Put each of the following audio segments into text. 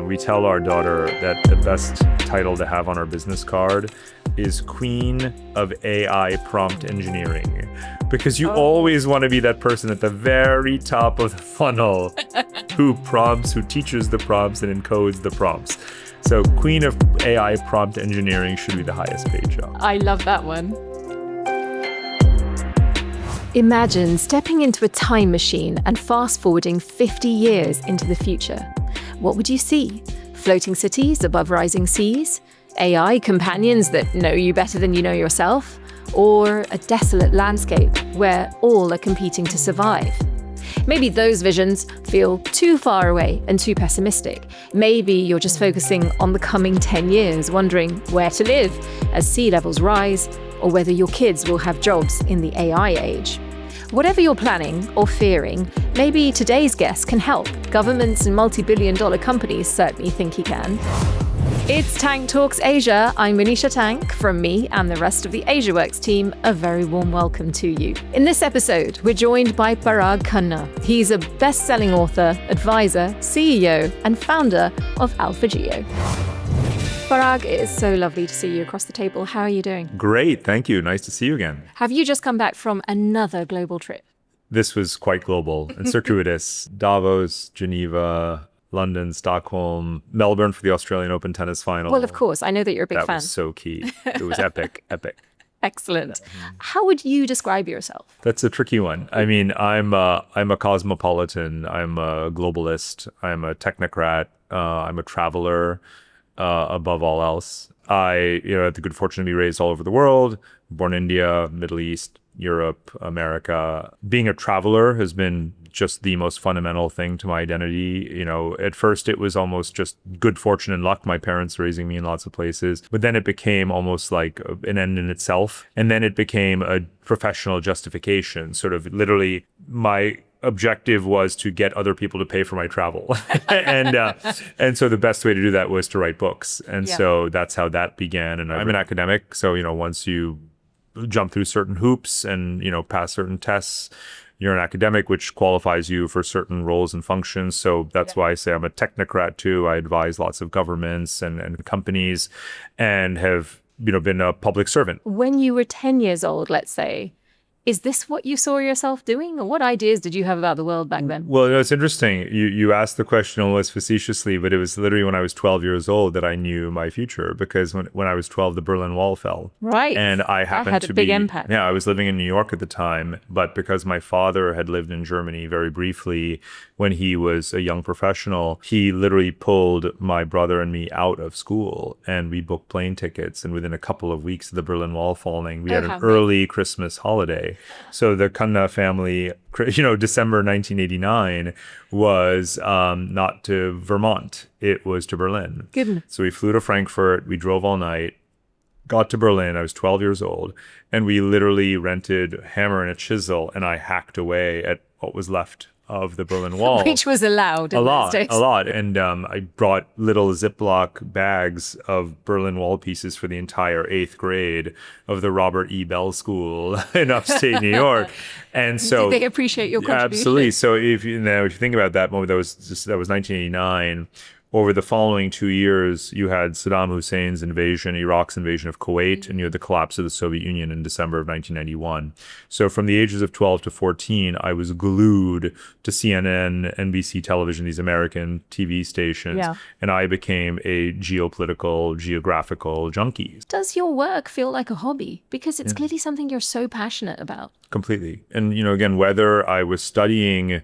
We tell our daughter that the best title to have on our business card is Queen of AI Prompt Engineering, because you always want to be that person at the very top of the funnel who teaches the prompts and encodes the prompts. So Queen of AI Prompt Engineering should be the highest paid job. I love that one. Imagine stepping into a time machine and fast forwarding 50 years into the future. What would you see? Floating cities above rising seas? AI companions that know you better than you know yourself? Or a desolate landscape where all are competing to survive? Maybe those visions feel too far away and too pessimistic. Maybe you're just focusing on the coming 10 years, wondering where to live as sea levels rise, or whether your kids will have jobs in the AI age. Whatever you're planning or fearing, maybe today's guest can help. Governments and multi-billion-dollar companies certainly think he can. It's Tank Talks Asia. I'm Manisha Tank. From me and the rest of the AsiaWorks team, a very warm welcome to you. In this episode, we're joined by Parag Khanna. He's a best-selling author, advisor, CEO, and founder of AlphaGeo. Parag, it is so lovely to see you across the table. How are you doing? Great, thank you. Nice to see you again. Have you just come back from another global trip? This was quite global and circuitous. Davos, Geneva, London, Stockholm, Melbourne for the Australian Open tennis final. Well, of course. I know that you're a big fan. That was so key. It was epic. Excellent. How would you describe yourself? That's a tricky one. I mean, I'm a cosmopolitan. I'm a globalist. I'm a technocrat. I'm a traveler. Above all else, I had the good fortune to be raised all over the world, born in India, Middle East, Europe, America. Being a traveler has been just the most fundamental thing to my identity. At first it was almost just good fortune and luck, my parents raising me in lots of places, but then it became almost like an end in itself. And then it became a professional justification, sort of literally my objective was to get other people to pay for my travel. and so the best way to do that was to write books. And so that's how that began. And I'm an academic. So, once you jump through certain hoops and, pass certain tests, you're an academic, which qualifies you for certain roles and functions. So that's why I say I'm a technocrat too. I advise lots of governments and companies and have, been a public servant. When you were 10 years old, let's say, is this what you saw yourself doing? Or what ideas did you have about the world back then? Well, it's interesting. You asked the question almost facetiously, but it was literally when I was 12 years old that I knew my future, because when I was 12, the Berlin Wall fell. Right. And I happened had a big impact. Yeah, I was living in New York at the time, but because my father had lived in Germany very briefly when he was a young professional, he literally pulled my brother and me out of school, and we booked plane tickets. And within a couple of weeks of the Berlin Wall falling, we had an early Christmas holiday. So the Khanna family, December 1989 was not to Vermont. It was to Berlin. Goodness. So we flew to Frankfurt. We drove all night, got to Berlin. I was 12 years old. And we literally rented a hammer and a chisel, and I hacked away at what was left of the Berlin Wall. Which was allowed in those days. A lot. And I brought little Ziploc bags of Berlin Wall pieces for the entire 8th grade of the Robert E. Bell School in upstate New York. And so did they appreciate your contribution? Absolutely. So if you think about that moment, that was 1989. Over the following 2 years, you had Saddam Hussein's invasion, Iraq's invasion of Kuwait, and you had the collapse of the Soviet Union in December of 1991. So from the ages of 12 to 14, I was glued to CNN, NBC television, these American TV stations, and I became a geographical junkie. Does your work feel like a hobby? Because it's clearly something you're so passionate about. Completely. And, again, whether I was studying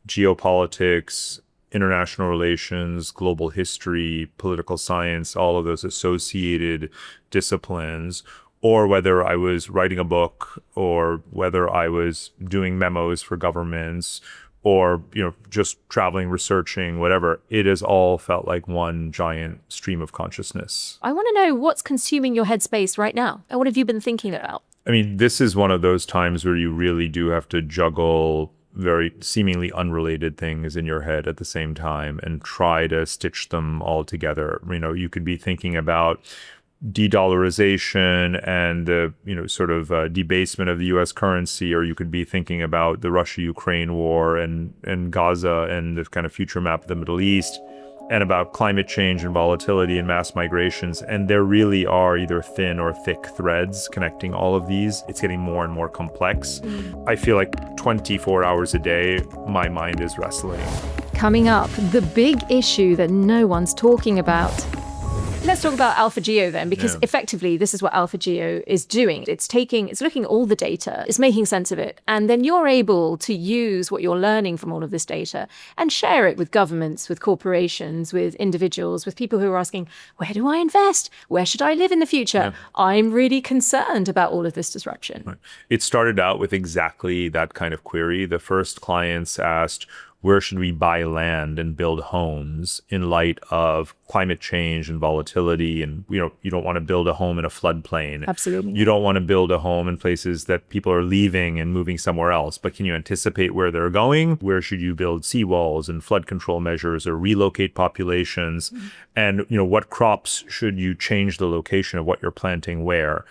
geopolitics, international relations, global history, political science, all of those associated disciplines, or whether I was writing a book, or whether I was doing memos for governments, or just traveling, researching, whatever, it has all felt like one giant stream of consciousness. I want to know what's consuming your headspace right now, and what have you been thinking about? I mean, this is one of those times where you really do have to juggle very seemingly unrelated things in your head at the same time and try to stitch them all together. You could be thinking about de-dollarization and the sort of debasement of the U.S. currency, or you could be thinking about the Russia-Ukraine war and Gaza and the kind of future map of the Middle East. and about climate change and volatility and mass migrations. And there really are either thin or thick threads connecting all of these. It's getting more and more complex. I feel like 24 hours a day, my mind is wrestling. Coming up, the big issue that no one's talking about. Let's talk about AlphaGeo then, because effectively this is what AlphaGeo is doing. It's looking at all the data, it's making sense of it. And then you're able to use what you're learning from all of this data and share it with governments, with corporations, with individuals, with people who are asking, where do I invest? Where should I live in the future? I'm really concerned about all of this disruption. Right. It started out with exactly that kind of query. The first clients asked, where should we buy land and build homes in light of climate change and volatility? And, you don't want to build a home in a floodplain. Absolutely. You don't want to build a home in places that people are leaving and moving somewhere else. But can you anticipate where they're going? Where should you build seawalls and flood control measures or relocate populations? And, what crops should you change the location of what you're planting where?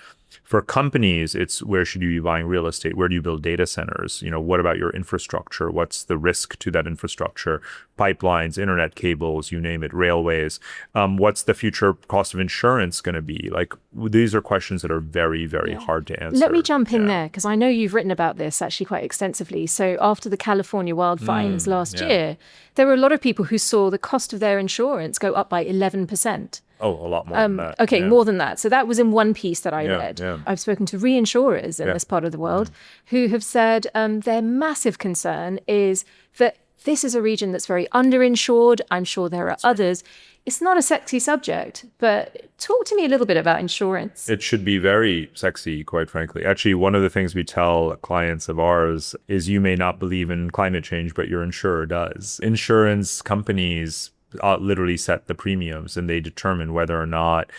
For companies, it's where should you be buying real estate? Where do you build data centers? What about your infrastructure? What's the risk to that infrastructure? Pipelines, internet cables, you name it, railways. What's the future cost of insurance going to be? Like, these are questions that are very, very hard to answer. Let me jump in there, because I know you've written about this actually quite extensively. So after the California wildfires last year, there were a lot of people who saw the cost of their insurance go up by 11%. Oh, a lot more than that. Okay, more than that. So that was in one piece that I read. Yeah. I've spoken to reinsurers in this part of the world who have said their massive concern is that this is a region that's very underinsured. I'm sure there are others. It's not a sexy subject, but talk to me a little bit about insurance. It should be very sexy, quite frankly. Actually, one of the things we tell clients of ours is you may not believe in climate change, but your insurer does. Insurance companies literally set the premiums, and they determine whether or not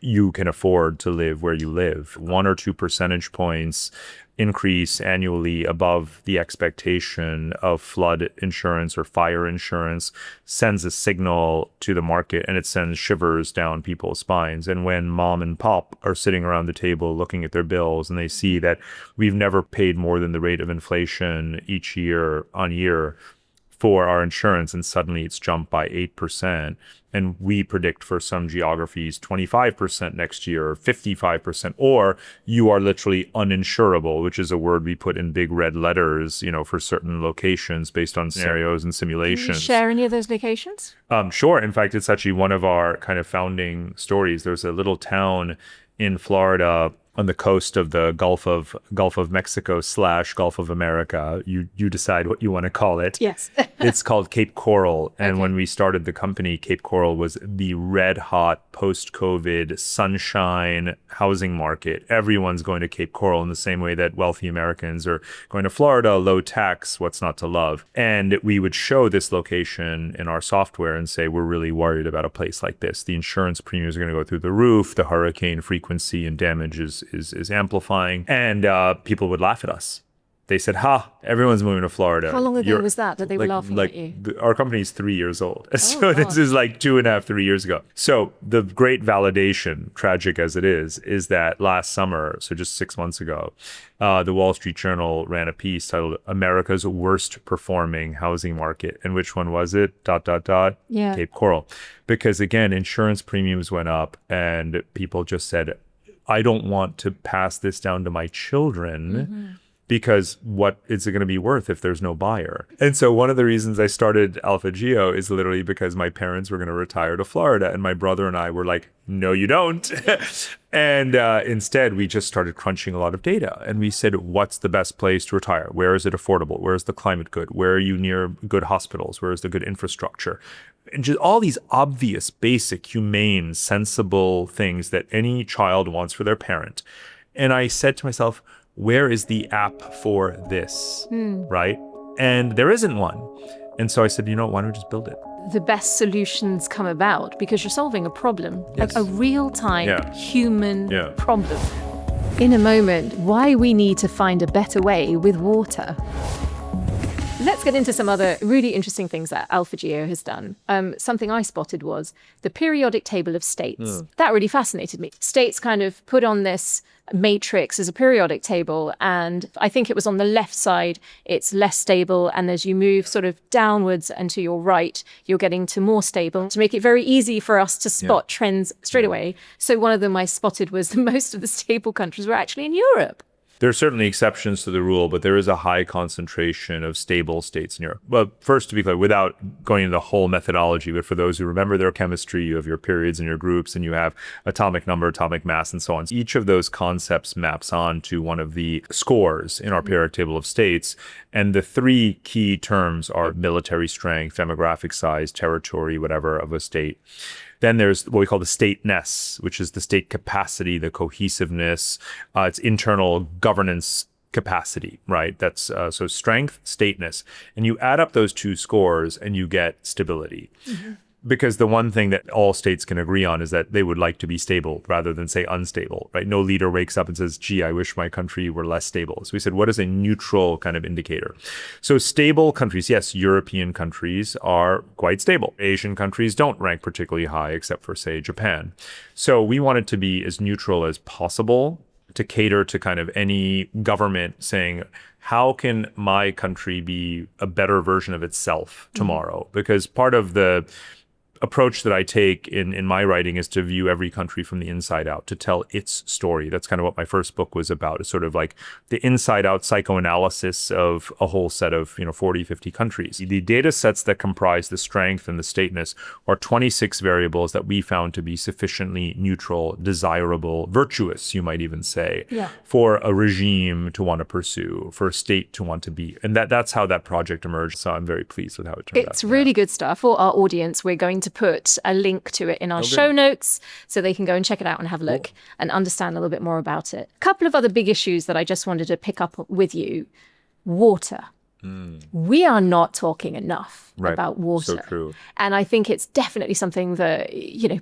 you can afford to live where you live. 1 or 2 percentage points increase annually above the expectation of flood insurance or fire insurance sends a signal to the market, and it sends shivers down people's spines. And when mom and pop are sitting around the table looking at their bills and they see that we've never paid more than the rate of inflation each year on year for our insurance, and suddenly it's jumped by 8%. And we predict for some geographies 25% next year, or 55%, or you are literally uninsurable, which is a word we put in big red letters, for certain locations based on scenarios and simulations. Can you share any of those locations? Sure. In fact, it's actually one of our kind of founding stories. There's a little town in Florida on the coast of the Gulf of Mexico / Gulf of America. You decide what you want to call it. Yes. It's called Cape Coral. And when we started the company, Cape Coral was the red hot post-COVID sunshine housing market. Everyone's going to Cape Coral in the same way that wealthy Americans are going to Florida, low tax, what's not to love. And we would show this location in our software and say, we're really worried about a place like this. The insurance premiums are going to go through the roof. The hurricane frequency and damage is amplifying. And people would laugh at us. They said, everyone's moving to Florida. How long ago was that they were laughing at you? Our company is 3 years old. So this is like 2.5, 3 years ago. So the great validation, tragic as it is that last summer, so just 6 months ago, the Wall Street Journal ran a piece titled America's Worst Performing Housing Market. And which one was it? ... Cape Coral. Because again, insurance premiums went up and people just said, I don't want to pass this down to my children. Because what is it going to be worth if there's no buyer? And so one of the reasons I started AlphaGeo is literally because my parents were going to retire to Florida. And my brother and I were like, no, you don't. And instead, we just started crunching a lot of data. And we said, what's the best place to retire? Where is it affordable? Where is the climate good? Where are you near good hospitals? Where is the good infrastructure? And just all these obvious, basic, humane, sensible things that any child wants for their parent. And I said to myself, where is the app for this, right? And there isn't one. And so I said, why don't we just build it? The best solutions come about because you're solving a problem, like a real-time human problem. In a moment, why we need to find a better way with water. Let's get into some other really interesting things that AlphaGeo has done. Something I spotted was the periodic table of states. That really fascinated me. States kind of put on this matrix as a periodic table, and I think it was on the left side, it's less stable, and as you move sort of downwards and to your right, you're getting to more stable, to make it very easy for us to spot trends straight away. So one of them I spotted was that most of the stable countries were actually in Europe. There are certainly exceptions to the rule, but there is a high concentration of stable states in Europe. But first, to be clear, without going into the whole methodology, but for those who remember their chemistry, you have your periods and your groups, and you have atomic number, atomic mass, and so on. Each of those concepts maps on to one of the scores in our periodic table of states. And the three key terms are military strength, demographic size, territory, whatever, of a state. Then there's what we call the stateness, which is the state capacity, the cohesiveness, its internal governance capacity, right? That's so strength, stateness. And you add up those two scores and you get stability. Because the one thing that all states can agree on is that they would like to be stable rather than say unstable, right? No leader wakes up and says, gee, I wish my country were less stable. So we said, what is a neutral kind of indicator? So stable countries, yes, European countries are quite stable. Asian countries don't rank particularly high, except for, say, Japan. So we wanted to be as neutral as possible to cater to kind of any government saying, how can my country be a better version of itself tomorrow? Because part of the approach that I take in my writing is to view every country from the inside out, to tell its story. That's kind of what my first book was about. It's sort of like the inside out psychoanalysis of a whole set of 40, 50 countries. The data sets that comprise the strength and the stateness are 26 variables that we found to be sufficiently neutral, desirable, virtuous, you might even say, for a regime to want to pursue, for a state to want to be. And that's how that project emerged. So I'm very pleased with how it turned out. It's really good stuff. For our audience, we're going to put a link to it in our show notes so they can go and check it out and have a look and understand a little bit more about it. A couple of other big issues that I just wanted to pick up with you. Water. We are not talking enough about water. So true. And I think it's definitely something that,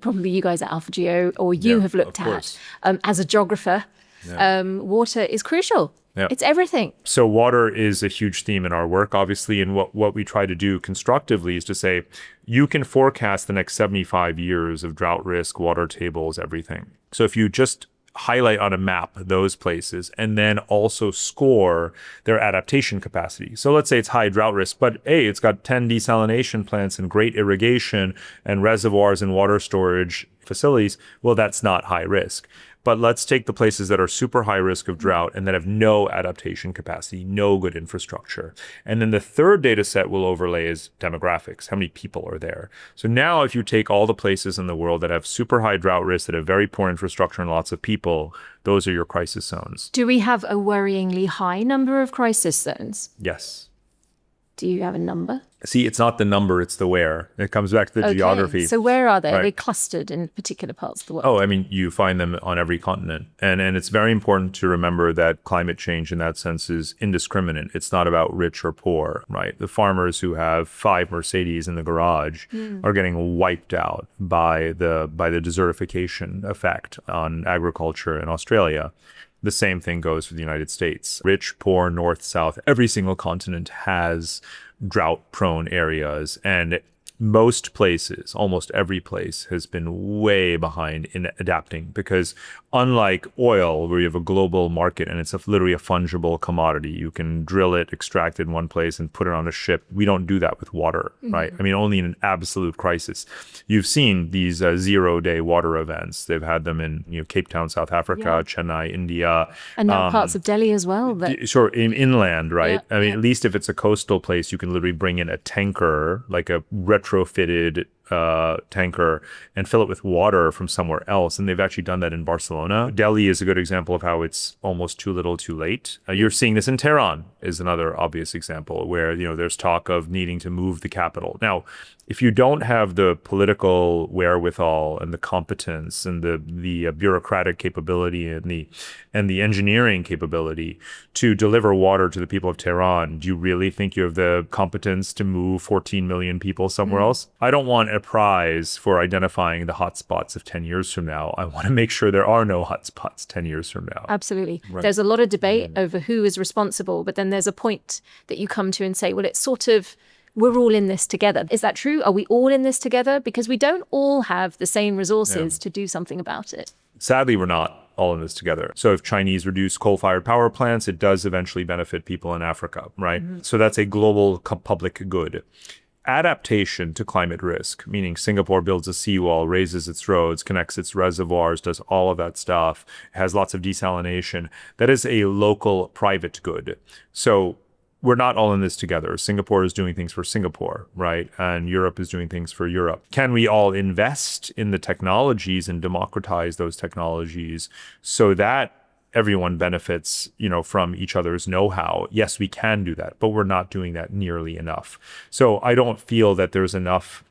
probably you guys at AlphaGeo or you have looked at as a geographer. Water is crucial. It's everything. So water is a huge theme in our work, obviously. And what we try to do constructively is to say, you can forecast the next 75 years of drought risk, water tables, everything. So if you just highlight on a map those places and then also score their adaptation capacity. So let's say it's high drought risk, but hey, it's got 10 desalination plants and great irrigation and reservoirs and water storage facilities. Well, that's not high risk. But let's take the places that are super high risk of drought and that have no adaptation capacity, no good infrastructure. And then the third data set we'll overlay is demographics. How many people are there? So now if you take all the places in the world that have super high drought risk, that have very poor infrastructure and lots of people, those are your crisis zones. Do we have a worryingly high number of crisis zones? Yes. Do you have a number? See, it's not the number, it's the where. It comes back to the geography. So where are they? Are they clustered in particular parts of the world? Oh, I mean, you find them on every continent. And it's very important to remember that climate change in that sense is indiscriminate. It's not about rich or poor, right? The farmers who have 5 Mercedes in the garage are getting wiped out by the desertification effect on agriculture in Australia. The same thing goes for the United States. Rich, poor, north, south, every single continent has drought-prone areas. And most places, almost every place, has been way behind in adapting because unlike oil, where you have a global market and it's literally a fungible commodity, you can drill it, extract it in one place and put it on a ship. We don't do that with water, right? I mean, only in an absolute crisis. You've seen these 0-day water events. They've had them in Cape Town, South Africa, Chennai, India. And now parts of Delhi as well. Sure, inland, right? I mean, at least if it's a coastal place, you can literally bring in a tanker, like a retrofitted tanker, and fill it with water from somewhere else. And they've actually done that in Barcelona. Delhi is a good example of how it's almost too little too late. You're seeing this in Tehran is another obvious example where, there's talk of needing to move the capital. Now, if you don't have the political wherewithal and the competence and the bureaucratic capability and the engineering capability to deliver water to the people of Tehran, do you really think you have the competence to move 14 million people somewhere else? I don't want a prize for identifying the hotspots of 10 years from now, I want to make sure there are no hotspots 10 years from now. Absolutely. Right. There's a lot of debate over who is responsible, but then there's a point that you come to and say, well, it's sort of, we're all in this together. Is that true? Are we all in this together? Because we don't all have the same resources to do something about it. Sadly, we're not all in this together. So if Chinese reduce coal-fired power plants, it does eventually benefit people in Africa, right? So that's a global public good. Adaptation to climate risk, meaning Singapore builds a seawall, raises its roads, connects its reservoirs, does all of that stuff, has lots of desalination. That is a local private good. So we're not all in this together. Singapore is doing things for Singapore, right? And Europe is doing things for Europe. Can we all invest in the technologies and democratize those technologies so that everyone benefits, from each other's know-how? Yes, we can do that, but we're not doing that nearly enough. So I don't feel that there's enough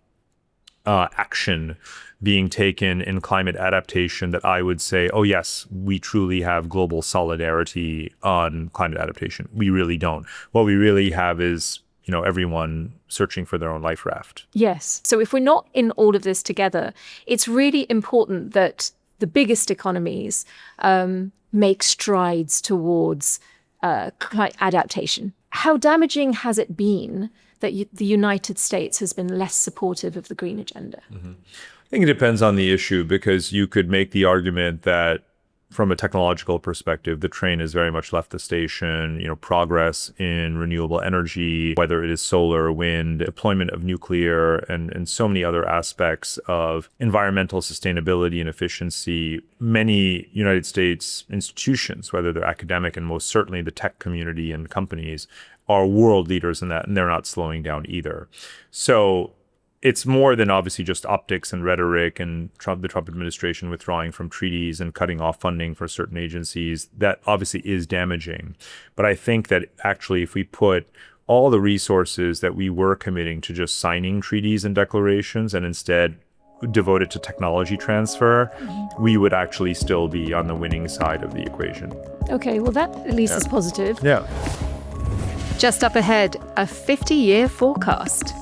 action being taken in climate adaptation that I would say, oh yes, we truly have global solidarity on climate adaptation. We really don't. What we really have is, everyone searching for their own life raft. Yes. So if we're not in all of this together, it's really important that the biggest economies make strides towards adaptation. How damaging has it been that the United States has been less supportive of the green agenda? I think it depends on the issue, because you could make the argument that from a technological perspective, the train has very much left the station. Progress in renewable energy, whether it is solar, wind, deployment of nuclear, and so many other aspects of environmental sustainability and efficiency. Many United States institutions, whether they're academic and most certainly the tech community and companies, are world leaders in that, and they're not slowing down either. So it's more than obviously just optics and rhetoric and the Trump administration withdrawing from treaties and cutting off funding for certain agencies. That obviously is damaging. But I think that actually if we put all the resources that we were committing to just signing treaties and declarations and instead devote it to technology transfer, we would actually still be on the winning side of the equation. Okay, well that at least is positive. Yeah. Just up ahead, a 50-year forecast.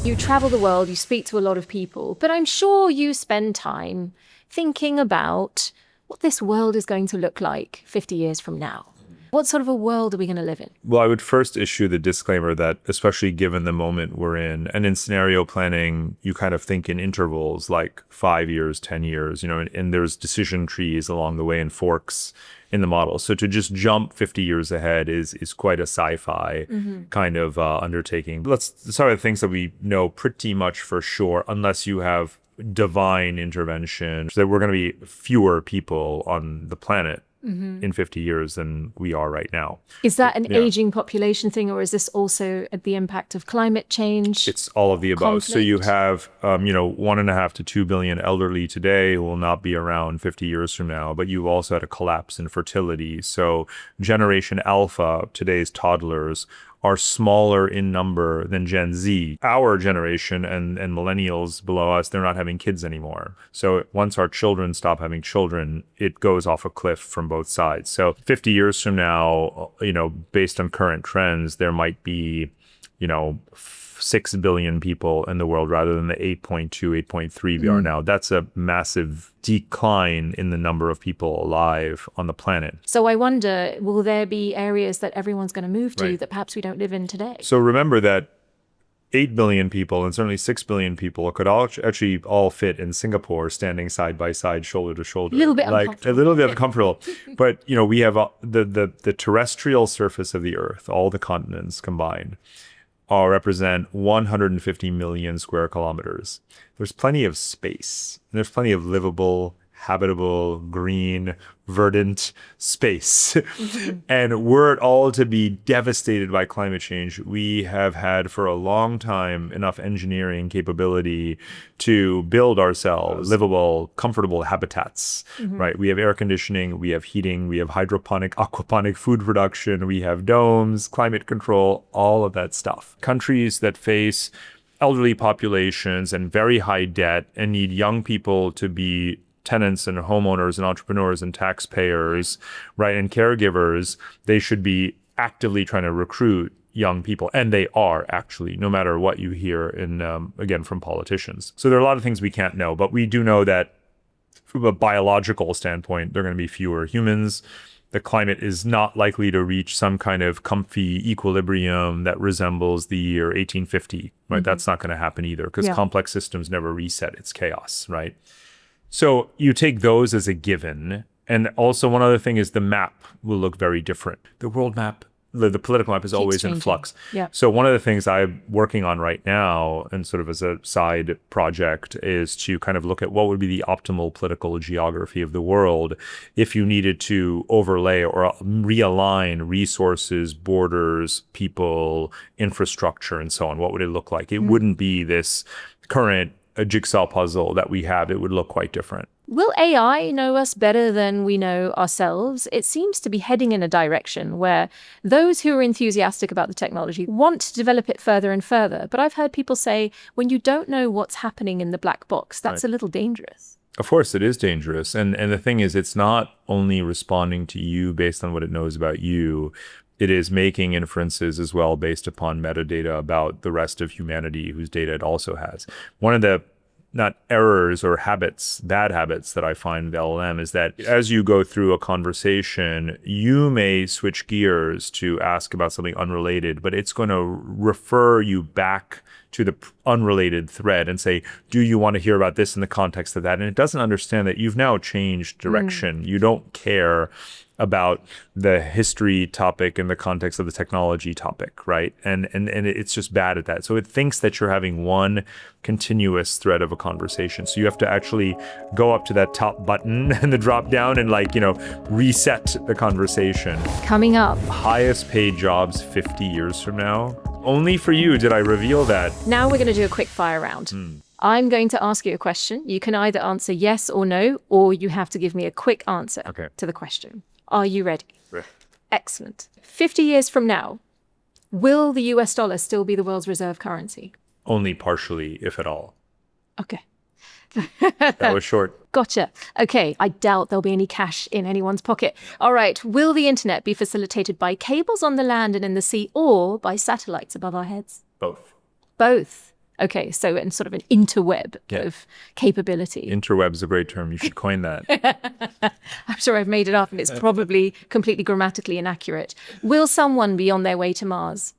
You travel the world, you speak to a lot of people, but I'm sure you spend time thinking about what this world is going to look like 50 years from now. What sort of a world are we going to live in? Well, I would first issue the disclaimer that, especially given the moment we're in, and in scenario planning, you kind of think in intervals like 5 years, 10 years, and there's decision trees along the way and forks in the model. So to just jump 50 years ahead is quite a sci-fi kind of undertaking. Let's start with things that we know pretty much for sure, unless you have divine intervention, that we're going to be fewer people on the planet in 50 years than we are right now. Is that an aging population thing, or is this also the impact of climate change? It's all of the above. Conflict? So you have, 1.5 to 2 billion elderly today who will not be around 50 years from now, but you also had a collapse in fertility. So Generation Alpha, today's toddlers, are smaller in number than Gen Z. Our generation and millennials below us, they're not having kids anymore. So once our children stop having children, it goes off a cliff from both sides. So 50 years from now, based on current trends, there might be, 6 billion people in the world rather than the 8.2, 8.3 we are now. That's a massive decline in the number of people alive on the planet. So I wonder, will there be areas that everyone's going to move to that perhaps we don't live in today? So remember that 8 billion people and certainly 6 billion people could actually all fit in Singapore standing side by side, shoulder to shoulder. A little bit uncomfortable. A little bit uncomfortable. But, we have the terrestrial surface of the Earth, all the continents combined, represent 150 million square kilometers. There's plenty of space. There's plenty of livable, habitable, green, verdant space. And were it all to be devastated by climate change, we have had for a long time enough engineering capability to build ourselves livable, comfortable habitats, right? We have air conditioning, we have heating, we have hydroponic, aquaponic food production, we have domes, climate control, all of that stuff. Countries that face elderly populations and very high debt and need young people to be tenants and homeowners and entrepreneurs and taxpayers, right, and caregivers, they should be actively trying to recruit young people. And they are actually, no matter what you hear again, from politicians. So there are a lot of things we can't know, but we do know that from a biological standpoint, there are going to be fewer humans. The climate is not likely to reach some kind of comfy equilibrium that resembles the year 1850, right? That's not going to happen either, because complex systems never reset. It's chaos, right? So you take those as a given. And also one other thing is the map will look very different. The world map, the political map is always in flux. Yeah. So one of the things I'm working on right now, and sort of as a side project, is to kind of look at what would be the optimal political geography of the world if you needed to overlay or realign resources, borders, people, infrastructure, and so on. What would it look like? It wouldn't be this current jigsaw puzzle that we have. It would look quite different. Will AI know us better than we know ourselves? It seems to be heading in a direction where those who are enthusiastic about the technology want to develop it further and further. But I've heard people say, when you don't know what's happening in the black box, that's a little dangerous. Of course, it is dangerous. And the thing is, it's not only responding to you based on what it knows about you. It is making inferences as well based upon metadata about the rest of humanity whose data it also has. One of the not errors or habits, bad habits that I find with LLM is that as you go through a conversation, you may switch gears to ask about something unrelated, but it's going to refer you back to the unrelated thread and say, do you want to hear about this in the context of that? And it doesn't understand that you've now changed direction. You don't care about the history topic in the context of the technology topic, right? And it's just bad at that. So it thinks that you're having one continuous thread of a conversation. So you have to actually go up to that top button and the drop down and reset the conversation. Coming up. Highest paid jobs 50 years from now. Only for you did I reveal that. Now we're going to do a quick fire round. I'm going to ask you a question. You can either answer yes or no, or you have to give me a quick answer to the question. Are you ready? Right. Excellent. 50 years from now, will the US dollar still be the world's reserve currency? Only partially, if at all. Okay. That was short. Gotcha. Okay, I doubt there'll be any cash in anyone's pocket. All right, will the internet be facilitated by cables on the land and in the sea, or by satellites above our heads? Both. Both. Okay, so in sort of an interweb of capability. Interweb's a great term. You should coin that. I'm sure I've made it up and it's probably completely grammatically inaccurate. Will someone be on their way to Mars?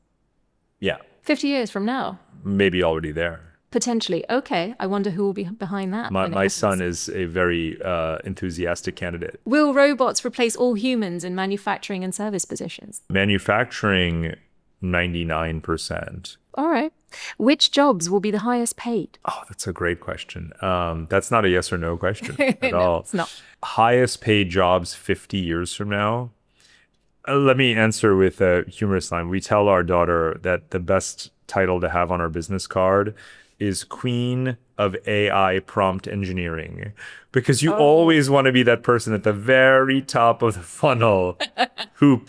Yeah. 50 years from now? Maybe already there. Potentially. Okay, I wonder who will be behind that. My son is a very enthusiastic candidate. Will robots replace all humans in manufacturing and service positions? Manufacturing, 99%. All right. Which jobs will be the highest paid? Oh, that's a great question. That's not a yes or no question at all. It's not. Highest paid jobs 50 years from now? Let me answer with a humorous line. We tell our daughter that the best title to have on our business card is Queen of AI Prompt Engineering, because you always want to be that person at the very top of the funnel who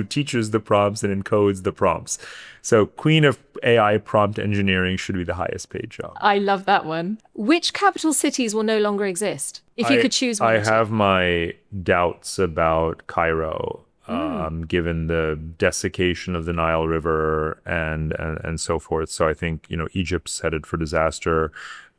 teaches the prompts and encodes the prompts. So Queen of AI Prompt Engineering should be the highest paid job. I love that one. Which capital cities will no longer exist? If you could choose one. I have my doubts about Cairo. Given the desiccation of the Nile River and so forth. So I think, Egypt's headed for disaster.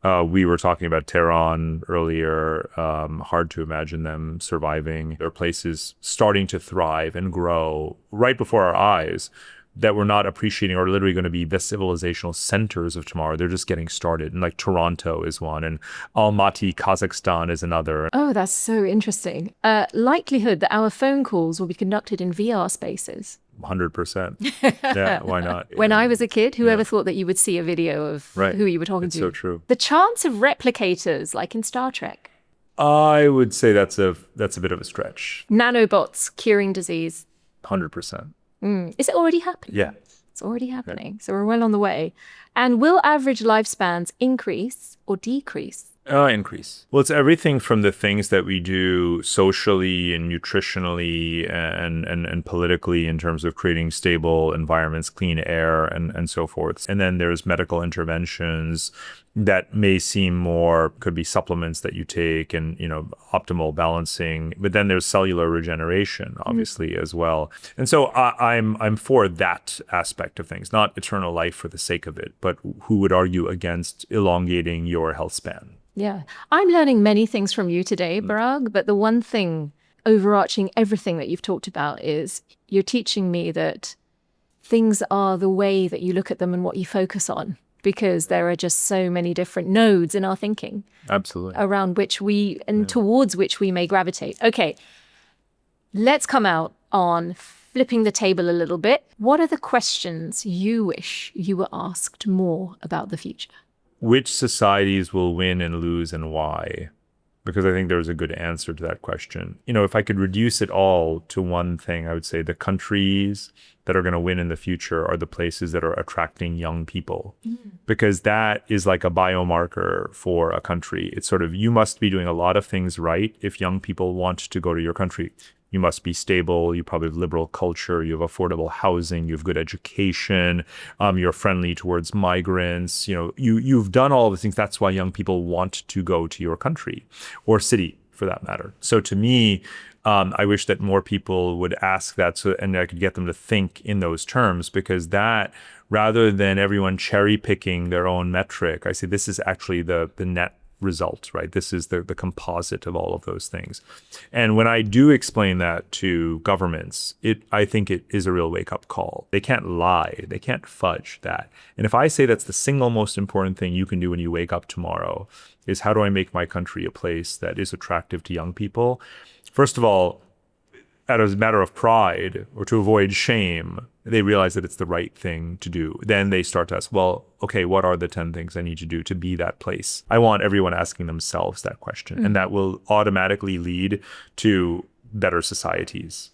We were talking about Tehran earlier. Hard to imagine them surviving. There are places starting to thrive and grow right before our eyes that we're not appreciating are literally going to be the civilizational centers of tomorrow. They're just getting started. And Toronto is one, and Almaty, Kazakhstan is another. Oh, that's so interesting. Likelihood that our phone calls will be conducted in VR spaces. 100%. Yeah, why not? When I was a kid, whoever thought that you would see a video of who you were talking to? It's so true. The chance of replicators, like in Star Trek. I would say that's a bit of a stretch. Nanobots curing disease. 100%. Is it already happening? Yeah. It's already happening. So we're well on the way. And will average lifespans increase or decrease? Increase. Well, it's everything from the things that we do socially and nutritionally and politically in terms of creating stable environments, clean air, and so forth. And then there's medical interventions that may seem more, could be supplements that you take and, optimal balancing. But then there's cellular regeneration, obviously, as well. And so I'm for that aspect of things, not eternal life for the sake of it, but who would argue against elongating your health span? Yeah. I'm learning many things from you today, Parag, but the one thing overarching everything that you've talked about is you're teaching me that things are the way that you look at them and what you focus on, because there are just so many different nodes in our thinking. Absolutely. Around which towards which we may gravitate. Okay, let's come out on flipping the table a little bit. What are the questions you wish you were asked more about the future? Which societies will win and lose and why? Because I think there's a good answer to that question. If I could reduce it all to one thing, I would say the countries that are going to win in the future are the places that are attracting young people. Because that is like a biomarker for a country. It's sort of, you must be doing a lot of things right if young people want to go to your country. You must be stable. You probably have liberal culture. You have affordable housing. You have good education. You're friendly towards migrants. You've done all of the things. That's why young people want to go to your country or city, for that matter. So to me, I wish that more people would ask that, and I could get them to think in those terms, because that, rather than everyone cherry picking their own metric, I say this is actually the net result, right? This is the composite of all of those things. And when I do explain that to governments, I think it is a real wake-up call. They can't lie. They can't fudge that. And if I say that's the single most important thing you can do when you wake up tomorrow is, how do I make my country a place that is attractive to young people? First of all, as a matter of pride or to avoid shame, they realize that it's the right thing to do. Then they start to ask, well, okay, what are the 10 things I need to do to be that place? I want everyone asking themselves that question, and that will automatically lead to better societies.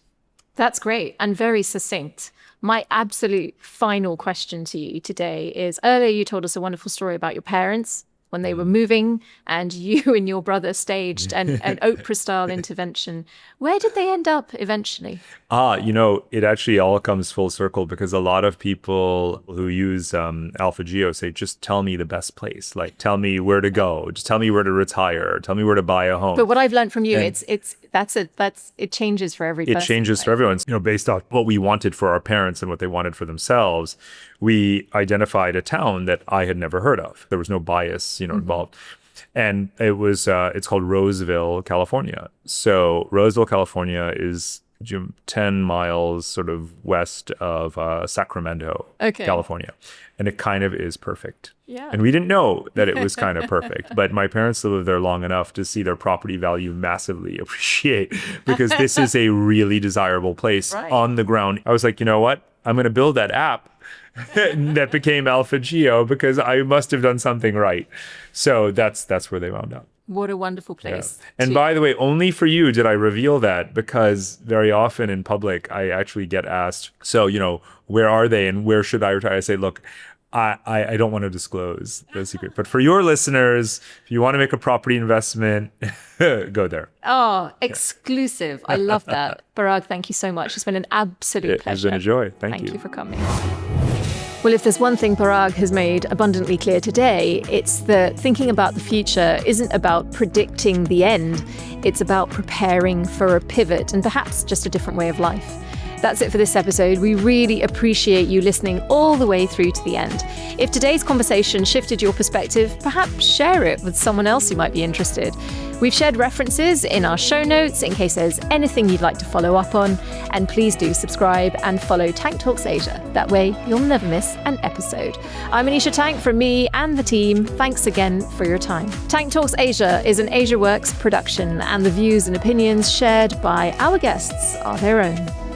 That's great and very succinct. My absolute final question to you today is, earlier you told us a wonderful story about your parents when they were moving and you and your brother staged an Oprah-style intervention. Where did they end up eventually? It actually all comes full circle, because a lot of people who use AlphaGeo say, just tell me the best place. Like, tell me where to go. Just tell me where to retire. Tell me where to buy a home. But what I've learned from you, it changes for every person. It changes for everyone. Based on what we wanted for our parents and what they wanted for themselves, we identified a town that I had never heard of. There was no bias, involved. And it was, it's called Roseville, California. So Roseville, California is 10 miles sort of west of Sacramento, California. And it kind of is perfect. Yeah. And we didn't know that it was kind of perfect, but my parents lived there long enough to see their property value massively appreciate, because this is a really desirable place on the ground. I was like, you know what? I'm going to build that app that became AlphaGeo, because I must have done something right. So that's where they wound up. What a wonderful place. Yeah. And by the way, only for you did I reveal that, because very often in public, I actually get asked, so, where are they and where should I retire? I say, look, I don't want to disclose the secret. But for your listeners, if you want to make a property investment, go there. Oh, exclusive. I love that. Parag, thank you so much. It's been an absolute pleasure. It's been a joy. Thank you. Thank you for coming. Well, if there's one thing Parag has made abundantly clear today, it's that thinking about the future isn't about predicting the end. It's about preparing for a pivot and perhaps just a different way of life. That's it for this episode. We really appreciate you listening all the way through to the end. If today's conversation shifted your perspective, perhaps share it with someone else who might be interested. We've shared references in our show notes in case there's anything you'd like to follow up on. And please do subscribe and follow Tank Talks Asia. That way, you'll never miss an episode. I'm Manisha Tank from me and the team. Thanks again for your time. Tank Talks Asia is an AsiaWorks production, and the views and opinions shared by our guests are their own.